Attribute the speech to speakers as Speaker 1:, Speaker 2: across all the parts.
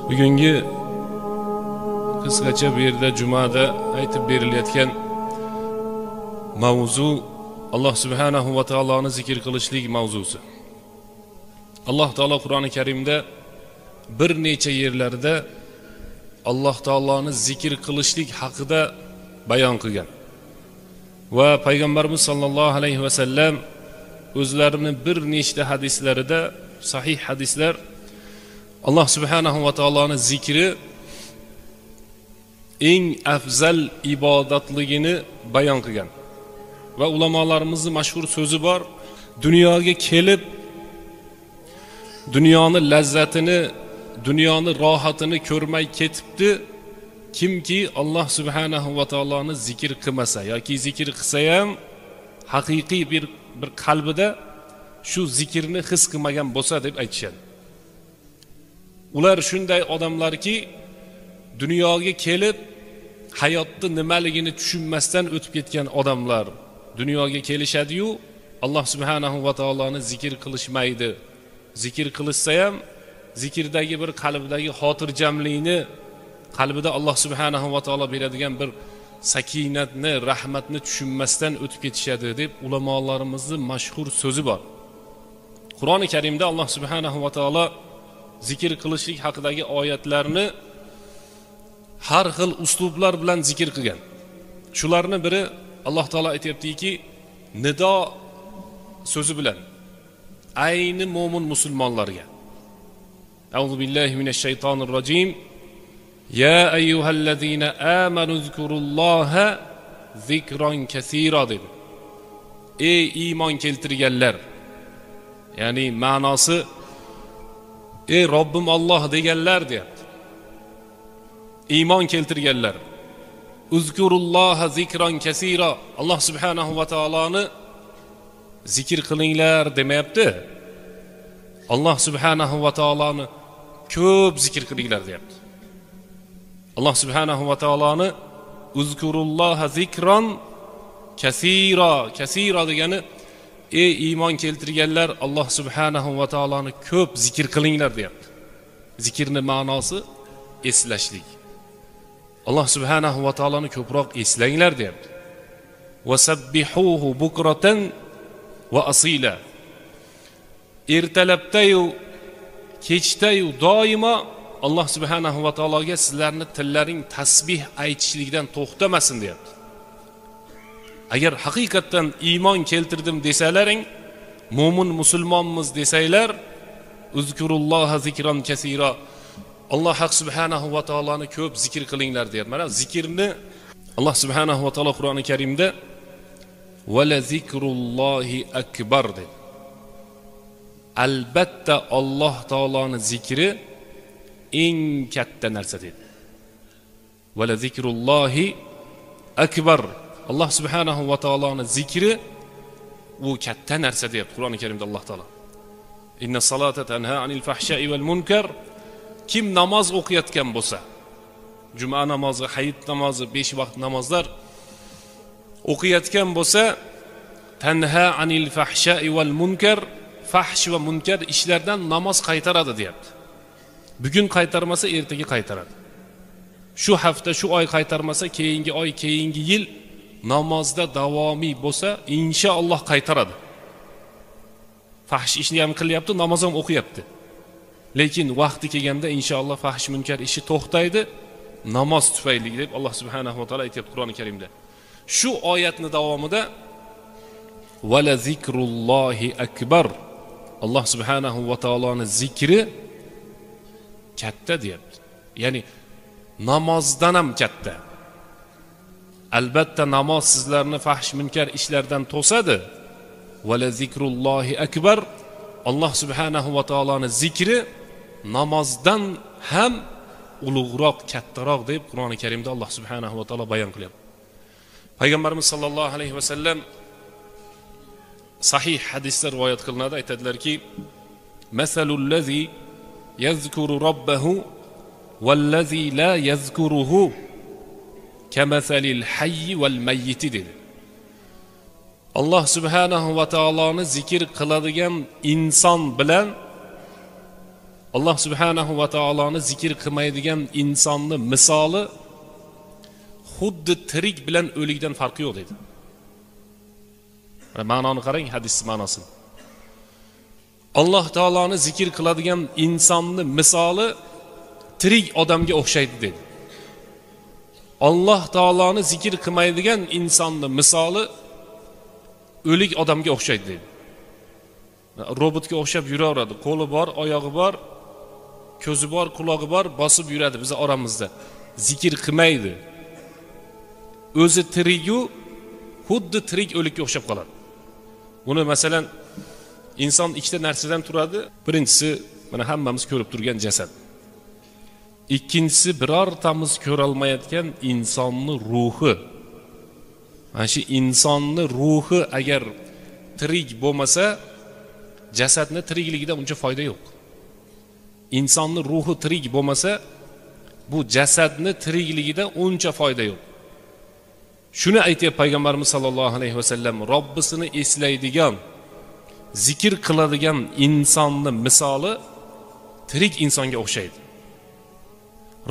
Speaker 1: Bugungi qisqacha bu yerda jumada aytib berilayotgan mavzu Alloh subhanahu va taoloni zikr qilishlik mavzusi. Alloh taolo Qur'oni Karimda bir necha yerlarda Alloh taoloni zikr qilishlik haqida bayon qilgan. Va payg'ambarimiz sollallohu alayhi va sallam o'zlarining bir nechta hadislarida, sahih hadislar, Alloh subhanahu va taoloni zikri eng afzal ibodatligini bayon qilgan. Va ulamolarimizning mashhur so'zi bor: dunyoga kelib dunyoni lazzatini, dunyoni rohatini ko'rmay ketibdi kimki Alloh subhanahu va taoloni zikr qilmasa yoki zikr qilsa ham haqiqiy bir qalbida shu zikrni his qilmagan bo'lsa deb aytishadi. Ular shunday odamlarki, dunyoga kelib hayotni nimaligini tushunmasdan o'tib ketgan odamlar dunyoga kelishadi-yu, Alloh subhanahu va taoloni zikr qilishmaydi. Zikr qilishsa ham zikrdagi bir qalbdagi xotirjamlikni, qalbida Alloh subhanahu va taolo beradigan bir sakinatni, rahmatni tushunmasdan o'tib ketishadi deb ulamolarimizning mashhur so'zi bor. Qur'oni Karimda Alloh subhanahu va taolo zikr qilishlik haqidagi oyatlarni har xil uslublar bilan zikr qilgan. Shularning biri Alloh taolo aytayaptiki, nido so'zi bilan ayni mo'min musulmonlarga. A'udhu billahi minash shaytonir rojim. Ya ayyuhallazina amanu zkurulloha zikron kaseera dedi. Ey iymon keltirganlar. Ya'ni ma'nosi ey Robbim Alloh deganlar deyapti. Iymon keltirganlar. Uzkurulloha zikron kaseera. Alloh subhanahu va taoloni zikr qilinglar demayapti. Alloh subhanahu va taoloni ko'p zikr qilinglar deyapti. Alloh subhanahu va taoloni uzkurulloha zikron kaseera, kaseera degani ey iymon keltirganlar, Alloh subhanahu va taoloni ko'p zikr qilinglar deyapti. Zikrning ma'nosi eslashlik. Alloh subhanahu va taoloni ko'proq eslanglar deyapti. Wasabbihuhu bukratan va asila. Ertalabda-yu, kechda-yu doimo Alloh subhanahu va taologa sizlarni tillaring tasbih aytishlikdan to'xtamasin deyapti. Agar haqiqatan iymon keltirdim desalaring, mo'min musulmonmiz desanglar, uzkurulloha zikron kaseera. Alloh subhanahu va taoloni ko'p zikr qilinglar deyapti. Mana zikrni Alloh subhanahu va taolo Qur'oni Karimda va la zikrullohi akbar dedi. Albatta Alloh taoloni zikri eng katta narsa dedi. Va la zikrullohi akbar. Alloh subhanahu va taoloni zikri u katta narsa deyapti Qur'oni Karimda Alloh taolo. Inna salata tanha anil fahsha'i wal munkar. Kim namoz o'qiyotgan bo'lsa, juma namozi, hayit namozi, 5 vaqt namozlar o'qiyotgan bo'lsa, tanha anil fahsha'i wal munkar, fahsh va munkar ishlardan namoz qaytaradi deyapti. Bugun qaytarmasa ertaga qaytaradi. Shu hafta, shu oy qaytarmasa keyingi oy, keyingi yil namozda davomiy bo'lsa, inshaalloh qaytaradi. Fahsh ishni ham qilyapti, namoz ham o'qiyapti. Lekin vaqti kelganda inshaalloh fahsh munkar ishi to'xtaydi, namoz tufayli deb Alloh subhanahu va taolo aytibdi Qur'oni Karimda. Shu oyatning davomida va la zikrullohi akbar. Alloh subhanahu va taoloni zikri katta deyapti. Ya'ni namozdan ham katta. Albatta namoz sizlarni fahsh munkar ishlardan to'sadi. Va la zikrullohi akbar. Alloh subhanahu va taoloni zikri namozdan ham ulug'roq, kattaroq deb Qur'oni Karimda Alloh subhanahu va taolo bayon qilyapti. Payg'ambarimiz sollallohu alayhi va sallam sahih hadisda rivoyat qilinadi, aytadilarki: "Masalul lazi yazkuru robbahu vallazi la yazkuruhu kamasalil hayy val mayyit" dedi. Alloh subhanahu va taoloni zikr qiladigan inson bilan alloh subhanahu va taoloni zikr qilmaydigan insonni misoli xuddi tirik bilan o'likdan farqi yo'q dedi. Ma'noni qarang, hadis ma'nosini. Alloh taoloni zikr qiladigan insonni misoli tirik odamga o'xshaydi dedi. Alloh taoloni zikr qilmaydigan insonni misoli o'lik odamga o'xshaydi dedi. Robotga o'xshab yuraveradi. Qo'li bor, oyog'i bor, ko'zi bor, qulog'i bor, bosib yuradi biz oramizda. Zikr qilmaydi. O'zi tirigu xuddi tirik o'likka o'xshab qoladi. Buni masalan inson ikkita narsadan turadi. Birinchisi mana hammamiz ko'rib turgan jasad. Ikkinchisi birortamiz ko'ra olmayotgan insonning ruhi. Mana shu insonning ruhi agar tirik bo'lmasa, jasadning tirikligida uncha foyda yo'q. İnsanning ruhi tirik bo'lmasa, bu jasadning tirikligida uncha foyda yo'q. Shuni aytib payg'ambarimiz sollallohu alayhi vasallam Robbisini eslaydigan, zikr qiladigan insonning misoli tirik insonga o'xshaydi.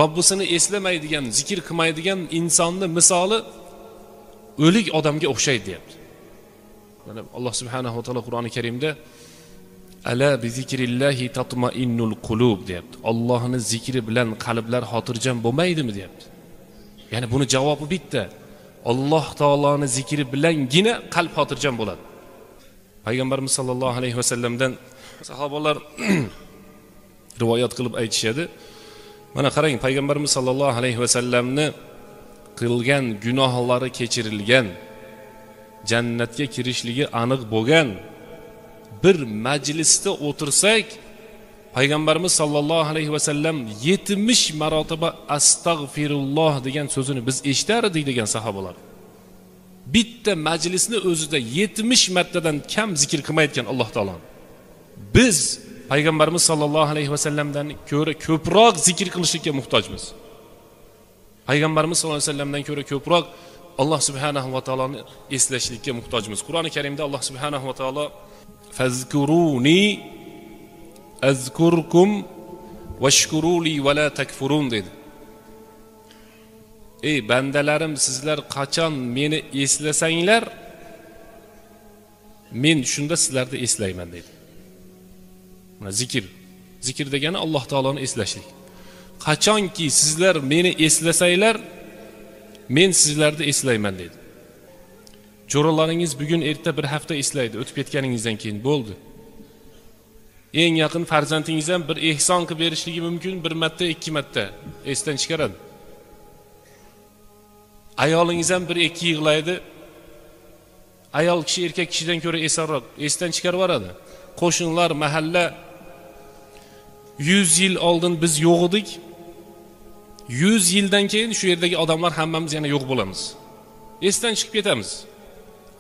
Speaker 1: Robbisini eslamaydigan, zikr qilmaydigan insonning misoli o'lik odamga o'xshaydi deyapti. Mana Alloh subhanahu va taolo Qur'oni Karimda ala bi zikrillahi tatma'innul qulub deyapti. Allohning zikri bilan qalblar xotirjam bo'lmaydimi deyapti. Ya'ni buni javobi bitta. Alloh taoloning zikri bilangina qalb xotirjam bo'ladi. Payg'ambarimiz sollallohu alayhi vasallamdan sahobalar rivoyat qilib aytishadi. Mana qarang, payg'ambarimiz sollallohu alayhi vasallamni qilgan gunohlari kechirilgan, jannatga kirishligi aniq bo'lgan bir majlisda o'tirsak, payg'ambarimiz sollallohu alayhi vasallam 70 marotaba astag'firulloh degan so'zini biz eshitardik degan sahobalar. Bitta majlisni o'zida 70 martadan kam zikr qilmayotgan Alloh taolo. Biz payg'ambarimiz sollallohu alayhi vasallamdan ko'ra ko'proq zikr qilishga muhtojmiz. Payg'ambarimiz sollallohu alayhi vasallamdan ko'ra ko'proq Alloh subhanahu va taoloni eslashlikka muhtojmiz. Qur'oni Karimda Alloh subhanahu va taolo fazkuruni azkurkum vashkuruli va la takfurun dedi. Ey bandalarim, sizlar qachon meni eslasanglar, men shunda sizlarni eslayman dedi. Mana zikr degani Alloh taoloni eslashlik. Qachonki sizlar meni eslasanglar, men sizlarni eslayman dedi. Jo'ralaringiz bugun erta bir hafta eslaydi, o'tib ketganingizdan keyin bo'ldi. Eng yaqin farzandingiz ham bir ehson qilib berishligi mumkin, bir marta, ikki marta esdan chiqaradi. Ayolingiz ham bir ikki yig'laydi. Ayol kishi erkak kishidan ko'ra esonroq esdan chiqarib yuboradi. Qo'shnilar, mahalla 100 yil oldin biz yo'q edik. 100 yildan keyin shu yerdagi odamlar hammamiz yana yo'q bo'lamiz. Esdan chiqib ketamiz.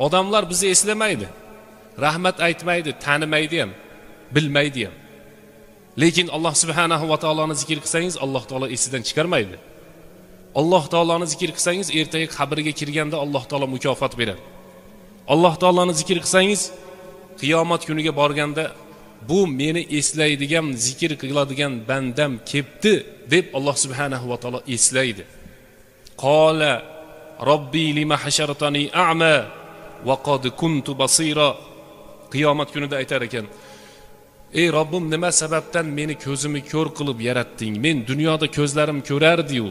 Speaker 1: Odamlar bizni eslamaydi. Rahmat aytmaydi, tanimaydi ham, bilmaydi ham. Lekin Alloh subhanahu va taoloni zikr qilsangiz, Alloh taolo esidan chiqarmaydi. Alloh taoloni zikr qilsangiz, ertaga qabrga kirganda Alloh taolo mukofot beradi. Alloh taoloni zikr qilsangiz, qiyomat kuniga borganda bu meni eslaydigan, zikr qiladigan bandam kepti deb Alloh subhanahu va taolo eslaydi. Qala robbi lima hashartani a'ma va qad kuntu basira. Qiyomat kunida aytar ekan: ey Robbim, nima sababdan meni ko'zimni ko'r qilib yaratding? Men dunyoda ko'zlarim ko'rardi-yu.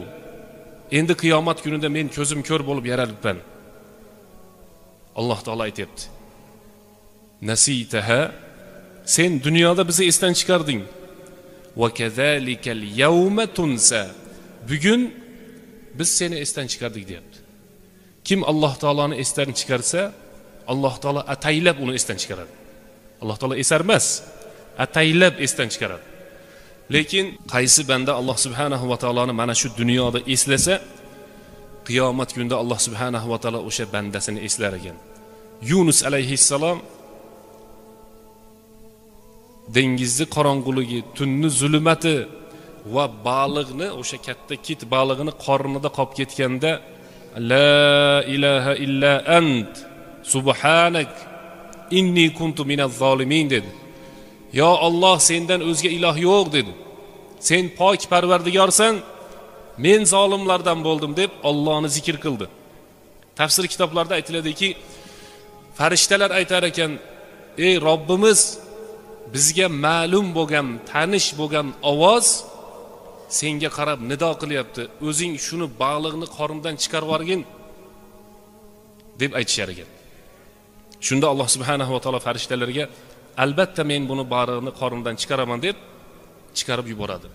Speaker 1: Endi qiyomat kunida men ko'zim ko'r bo'lib yaralibman. Alloh taolo aytibdi: nasitaha, sen dunyoda bizni esdan chiqarding. Va kazalikal yawma tunsa. Bugun biz seni esdan chiqardik deyapti. Kim Alloh taoloni esdan chiqarsa, Alloh taolo ataylab uni esdan chiqaradi. Alloh taolo esarmas, ataylab esdan chiqaradi. Lekin qaysi banda Alloh subhanahu va taoloni mana shu dunyoda eslasa, qiyomat kunida Alloh subhanahu va taolo o'sha bandasini eslar ekan. Yunus alayhissalom dengizning qorong'uligi, tunni zulumati va baliqni, o'sha katta kit balig'ini qornida qolib ketganda la ilaha illa ant subhanak inni kuntu minaz zolimin dedi. yo Alloh, sendan o'zga iloh yo'q dedi. Sen pok parvardigorsan, men zolimlardan bo'ldim deb Allohni zikr qildi. Tafsir kitoblarida aytiladiki, farishtalar aytar ekan, ey Robbimiz, bizga ma'lum bo'lgan, tanish bo'lgan ovoz senga qarab nido qilyapti. O'zing shuni baliqni qorindan chiqarib yuborgin deb aytishar ekan. Shunda Alloh subhanahu va taolo farishtalarga, albatta men buni baliqni qorindan chiqaraman deb chiqarib yuboradi.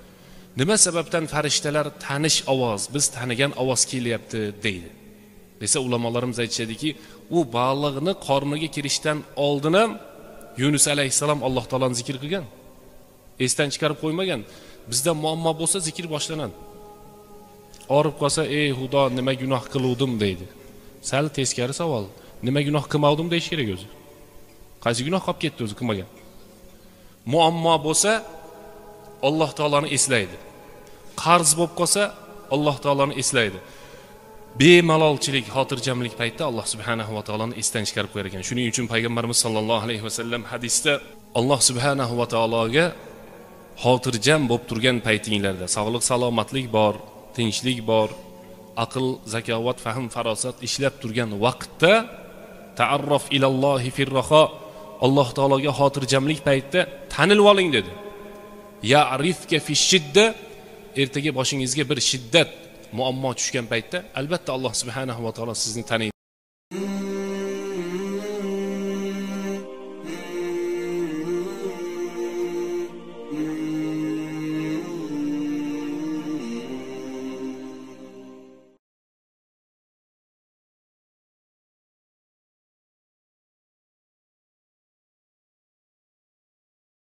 Speaker 1: Nima sababdan farishtalar tanish ovoz, biz tanigan ovoz kelyapti deydi desa, ulamolarimiz aytishadiki, u baliqni qorniga kirishdan oldin ham Yunus alayhissalom Alloh taoloni zikr qilgan. Esdan chiqarib qo'ymagan. Bizda muammo bo'lsa zikr boshlanadi. Orib qolsa, ey Xudo, nima gunoh qiluvdim deydi. Sal teskari savol. Nima gunoh qilmadim deyish kerak o'zi. Qaysi gunoh qolib ketdi o'zi qilmagan. Muammo bo'lsa Alloh taoloni eslaydi. Qarz bo'lib qolsa Alloh taoloni eslaydi. Bemalolchilik, xotirjamlik paytida Alloh subhanahu va taoloni esdan chiqarib qo'yar ekan. Shuning uchun payg'ambarimiz sollallohu alayhi vasallam hadisda Alloh subhanahu va taologa xotirjam bo'lib turgan paytinglarda, sog'lik, salomatlik bor, tinchlik bor, aql, zakovat, fahm, farosat ishlab turgan vaqtda ta'arruf ilallohi firraha, Alloh taologa xotirjamlik paytida tanilib oling dedi. Ya'rifka fi shidda, ertaga boshingizga bir shiddat, muammo tushgan paytda albatta Alloh subhanahu va taolo sizni taniydi.